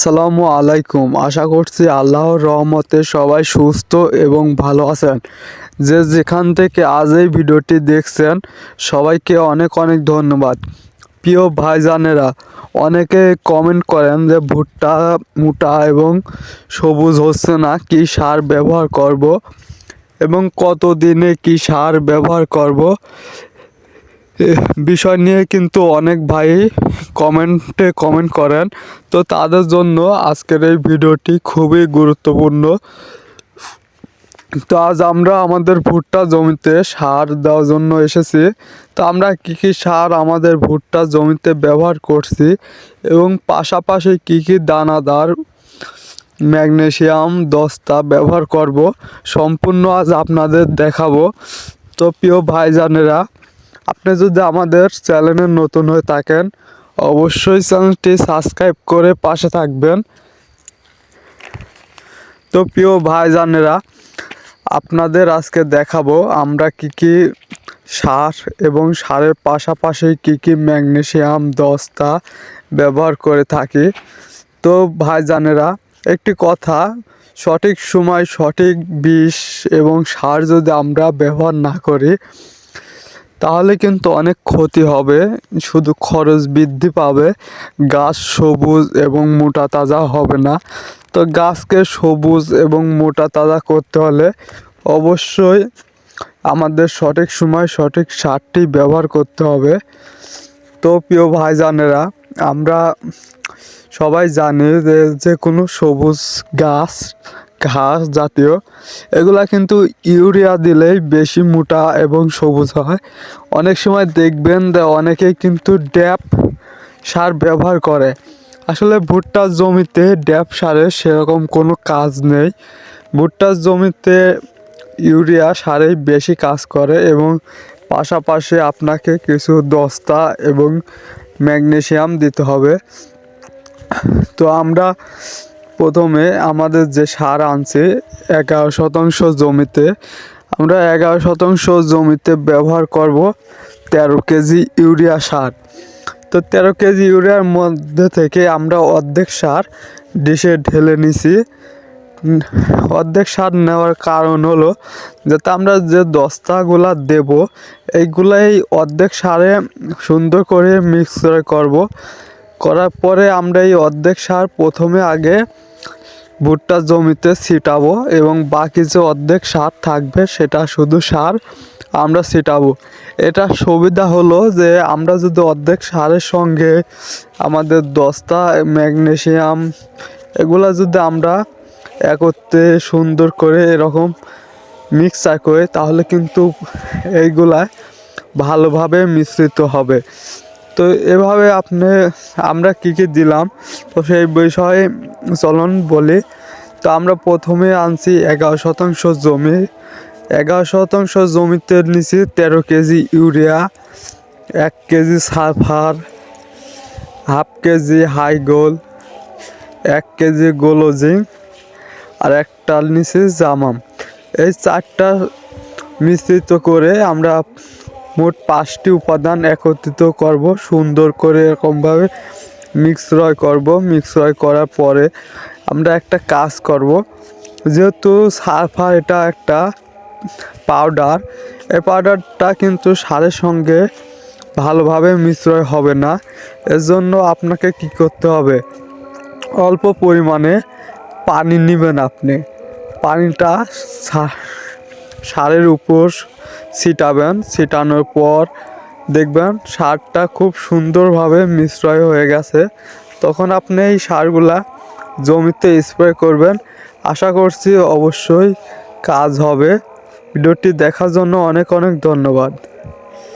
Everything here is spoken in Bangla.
আসসালামু আলাইকুম। আশা করছি আল্লাহর রহমতে সবাই সুস্থ এবং ভালো আছেন। যে যেখান থেকে আজ এই ভিডিওটি দেখছেন সবাইকে অনেক অনেক ধন্যবাদ। প্রিয় ভাইজানেরা, অনেকে কমেন্ট করেন যে ভুট্টা মোটা এবং সবুজ হচ্ছে না, কি সার ব্যবহার করব এবং কত দিনে কি সার ব্যবহার করব। বিষয় নিয়ে কিন্তু অনেক ভাই কমেন্ট করেন। তো তাদের জন্য আজকের এই ভিডিওটি খুবই গুরুত্বপূর্ণ। তো আজ আমরা আমাদের ভুট্টা জমিতে সার দেওয়ার জন্য এসেছি। তো আমরা কী কী সার আমাদের ভুট্টা জমিতে ব্যবহার করছি এবং পাশাপাশি কী কী দানাদার ম্যাগনেসিয়াম দস্তা ব্যবহার করব, সম্পূর্ণ আজ আপনাদের দেখাবো। তো প্রিয় ভাইজানেরা, আপনি যদি আমাদের চ্যানেলে নতুন হয়ে থাকেন অবশ্যই চ্যানেলটি সাবস্ক্রাইব করে পাশে থাকবেন। তো প্রিয় ভাইজানেরা, আপনাদের আজকে দেখাবো আমরা কি কি সার এবং সারের পাশাপাশি কি কি ম্যাগনেসিয়াম দস্তা ব্যবহার করে থাকি। তো ভাইজানেরা, একটি কথা, সঠিক সময় সঠিক বিষ এবং সার যদি আমরা ব্যবহার না করি তাহলে কিন্তু অনেক ক্ষতি হবে, শুধু খরচ বৃদ্ধি পাবে, গাছ সবুজ এবং মোটা তাজা হবে না। তো গাছকে সবুজ এবং মোটা তাজা করতে হলে অবশ্যই আমাদের সঠিক সময় সঠিক সারটি ব্যবহার করতে হবে। তো প্রিয় ভাইজানেরা, আমরা সবাই জানি যে কোনো সবুজ গাছ ঘাস জাতীয় এগুলা কিন্তু ইউরিয়া দিলেই বেশি মোটা এবং সবুজ হয়। অনেক সময় দেখবেন যে অনেকেই কিন্তু ড্যাপ সার ব্যবহার করে। আসলে ভুট্টার জমিতে ড্যাপ সারের সেরকম কোনো কাজ নেই। ভুট্টার জমিতে ইউরিয়া সারেই বেশি কাজ করে এবং পাশাপাশি আপনাকে কিছু দস্তা এবং ম্যাগনেসিয়াম দিতে হবে। তো আমরা প্রথমে আমাদের যে সার আনছি 11% জমিতে, আমরা 11% জমিতে ব্যবহার করব 13 কেজি ইউরিয়া সার। তো 13 কেজি ইউরিয়ার মধ্যে থেকে আমরা অর্ধেক সার ডিশে ঢেলে নিছি। অর্ধেক সার নেওয়ার কারণ হলো যাতে আমরা যে দস্তাগুলা দেব এইগুলাই অর্ধেক সারে সুন্দর করে মিক্স করব। করার পরে আমরা এই অর্ধেক সার প্রথমে আগে ভুট্টা জমিতে ছিটাবো এবং বাকি যে অর্ধেক সার থাকবে সেটা শুধু সার আমরা ছিটাবো। এটা সুবিধা হলো যে আমরা যদি অর্ধেক সারের সঙ্গে আমাদের দস্তা ম্যাগনেসিয়াম এগুলা যদি আমরা একত্রে সুন্দর করে এরকম মিক্সার করে তাহলে কিন্তু এইগুলা ভালোভাবে মিশ্রিত হবে। তো এভাবে আমরা কী কী দিলাম তো সেই বিষয়ে চলুন বলি। তো আমরা প্রথমে আনছি 11% জমি। 11% জমিতে নিছি 13 kg urea, 1 kg sulphur, half kg হাইগোল, 1 কেজি গোলোজিং আর একটা নিছি জামাম। এই চারটা মিশ্রিত করে আমরা মোট 5টি উপাদান একত্রিত করব, সুন্দর করে এরকমভাবে মিক্সড করার পরে আমরা একটা কাজ করব। যেহেতু সালফার এটা একটা পাউডার, এই পাউডারটা কিন্তু সারের সঙ্গে ভালোভাবে মিশ্রয় হবে না। এর জন্য আপনাকে কি করতে হবে, অল্প পরিমাণে পানি নেবেন। আপনি পানিটা সারের উপর ছিটাবেন। ছিটানোর পর দেখবেন সারটা খুব সুন্দরভাবে মিশ্রয় হয়ে গেছে। তখন আপনি এই সারগুলা জমিতে স্প্রে করবেন। আশা করছি অবশ্যই কাজ হবে। ভিডিওটি দেখার জন্য অনেক অনেক ধন্যবাদ।